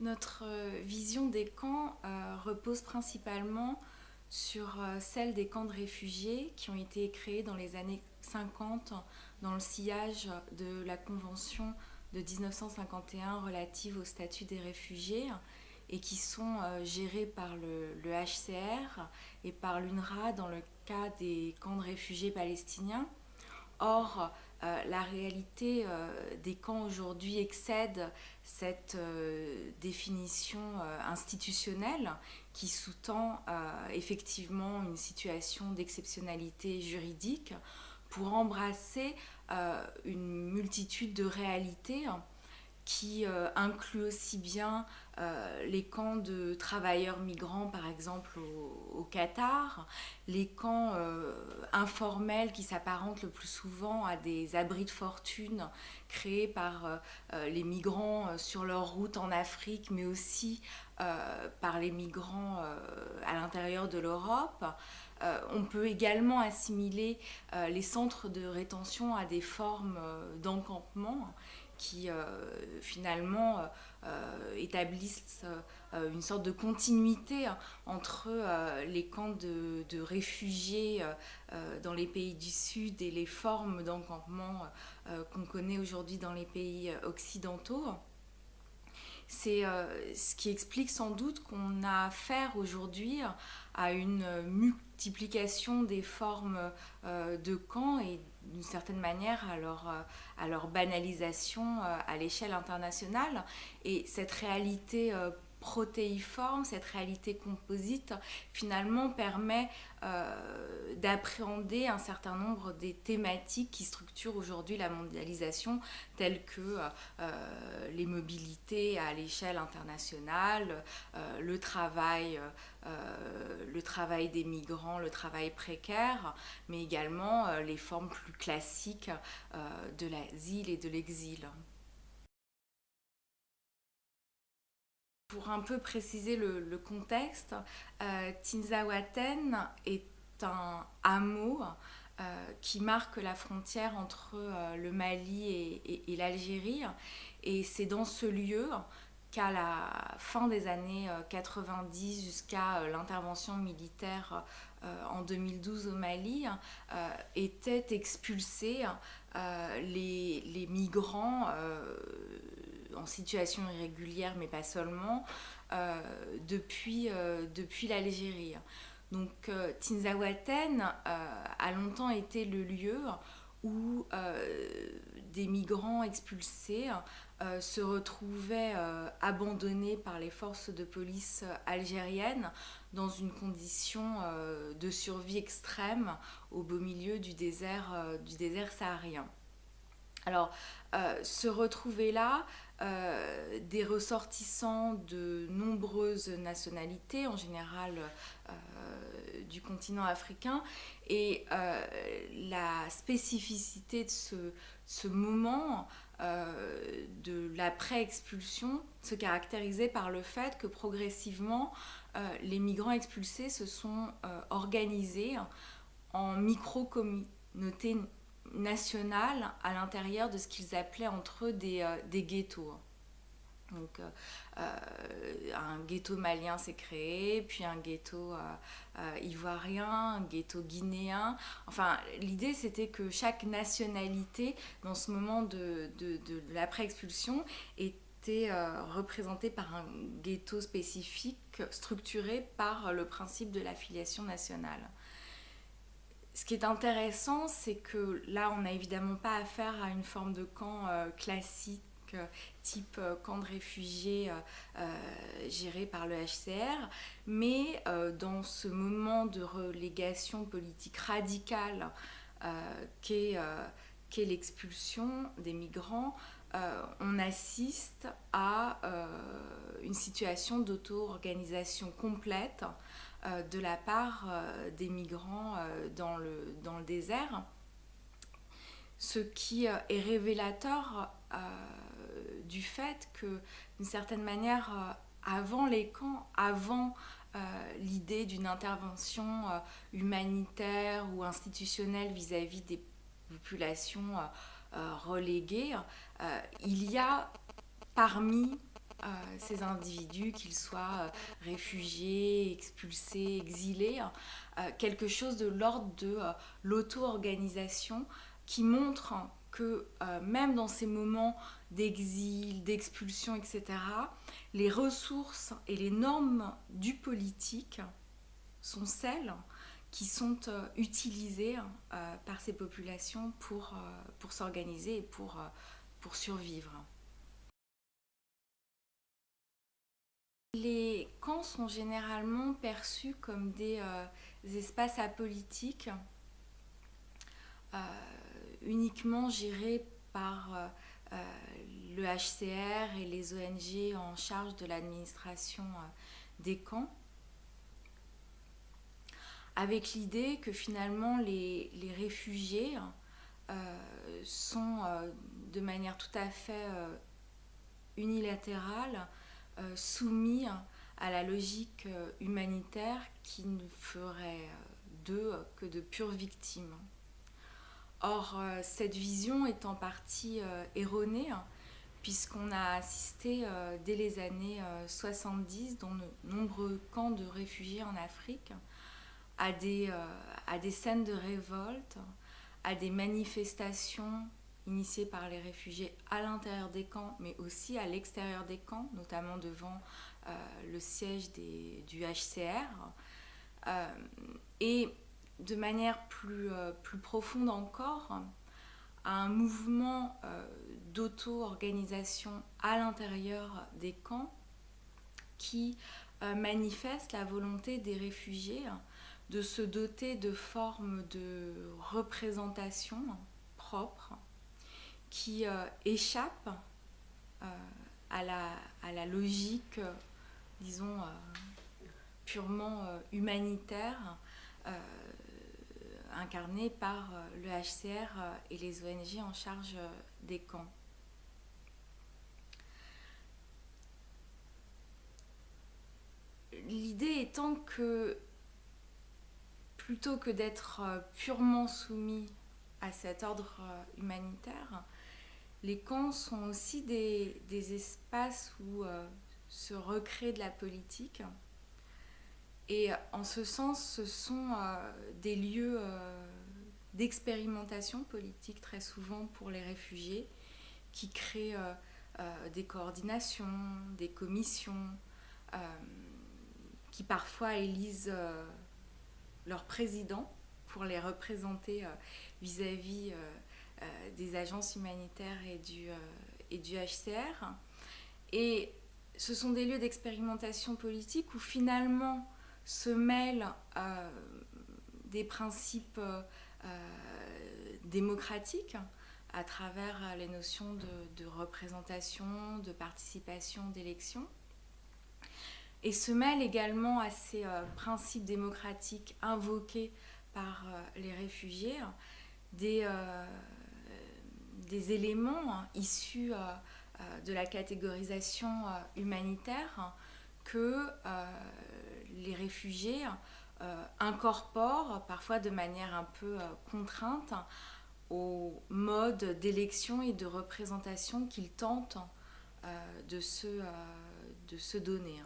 Notre vision des camps repose principalement sur celle des camps de réfugiés qui ont été créés dans les années 50 dans le sillage de la Convention de 1951 relative au statut des réfugiés et qui sont gérés par le HCR et par l'UNRWA dans le cas des camps de réfugiés palestiniens. Or, la réalité des camps aujourd'hui excède cette définition institutionnelle qui sous-tend effectivement une situation d'exceptionnalité juridique pour embrasser une multitude de réalités qui inclut aussi bien les camps de travailleurs migrants, par exemple au Qatar, les camps informels qui s'apparentent le plus souvent à des abris de fortune créés par les migrants sur leur route en Afrique, mais aussi par les migrants à l'intérieur de l'Europe. On peut également assimiler les centres de rétention à des formes d'encampement qui finalement établissent une sorte de continuité entre les camps de réfugiés dans les pays du Sud et les formes d'encampement qu'on connaît aujourd'hui dans les pays occidentaux. C'est ce qui explique sans doute qu'on a affaire aujourd'hui à une multiplication des formes de camps et d'une certaine manière à leur banalisation à l'échelle internationale. Et cette réalité protéiforme, cette réalité composite, finalement permet d'appréhender un certain nombre des thématiques qui structurent aujourd'hui la mondialisation, telles que les mobilités à l'échelle internationale, le travail des migrants, le travail précaire, mais également les formes plus classiques de l'asile et de l'exil. Pour un peu préciser le contexte, Tinzaouaten est un hameau qui marque la frontière entre le Mali et l'Algérie. Et c'est dans ce lieu qu'à la fin des années 90 jusqu'à l'intervention militaire en 2012 au Mali, étaient expulsés les migrants en situation irrégulière, mais pas seulement, depuis l'Algérie. Donc Tinzaouaten a longtemps été le lieu où des migrants expulsés se retrouvaient abandonnés par les forces de police algériennes dans une condition de survie extrême au beau milieu du désert saharien. Alors, se retrouver là, des ressortissants de nombreuses nationalités, en général du continent africain, et la spécificité de ce moment de l'après-expulsion se caractérisait par le fait que progressivement, les migrants expulsés se sont organisés en micro-communautés nationales à l'intérieur de ce qu'ils appelaient entre eux des ghettos. Donc un ghetto malien s'est créé, puis un ghetto ivoirien, un ghetto guinéen. Enfin, l'idée c'était que chaque nationalité, dans ce moment de l'après-expulsion, était représentée par un ghetto spécifique structuré par le principe de l'affiliation nationale. Ce qui est intéressant, c'est que là, on n'a évidemment pas affaire à une forme de camp classique, type camp de réfugiés géré par le HCR, mais dans ce moment de relégation politique radicale qu'est l'expulsion des migrants, on assiste à une situation d'auto-organisation complète de la part des migrants dans le désert, ce qui est révélateur du fait que, d'une certaine manière, avant les camps, avant l'idée d'une intervention humanitaire ou institutionnelle vis-à-vis des populations reléguées, il y a parmi ces individus, qu'ils soient réfugiés, expulsés, exilés, quelque chose de l'ordre de l'auto-organisation qui montre que même dans ces moments d'exil, d'expulsion, etc., les ressources et les normes du politique sont celles qui sont utilisées par ces populations pour s'organiser et pour survivre. Les camps sont généralement perçus comme des espaces apolitiques, uniquement gérés par le HCR et les ONG en charge de l'administration des camps, avec l'idée que finalement les réfugiés sont de manière tout à fait unilatérale soumis à la logique humanitaire qui ne ferait d'eux que de pures victimes. Or, cette vision est en partie erronée, puisqu'on a assisté dès les années 70, dans de nombreux camps de réfugiés en Afrique, à des scènes de révolte, à des manifestations initiées par les réfugiés à l'intérieur des camps, mais aussi à l'extérieur des camps, notamment devant le siège du HCR. Et de manière plus profonde encore, à un mouvement d'auto-organisation à l'intérieur des camps qui manifeste la volonté des réfugiés de se doter de formes de représentation propres qui échappent à la logique, disons, purement humanitaire incarnée par le HCR et les ONG en charge des camps. L'idée étant que plutôt que d'être purement soumis à cet ordre humanitaire, les camps sont aussi des espaces où se recrée de la politique. Et en ce sens, ce sont des lieux d'expérimentation politique très souvent pour les réfugiés qui créent des coordinations, des commissions, qui parfois élisent leurs présidents pour les représenter vis-à-vis des agences humanitaires et du HCR. Et ce sont des lieux d'expérimentation politique où finalement se mêlent des principes démocratiques à travers les notions de représentation, de participation, d'élection, et se mêlent également à ces principes démocratiques invoqués par les réfugiés, des éléments issus de la catégorisation humanitaire que les réfugiés incorporent parfois de manière un peu contrainte au mode d'élection et de représentation qu'ils tentent de se donner.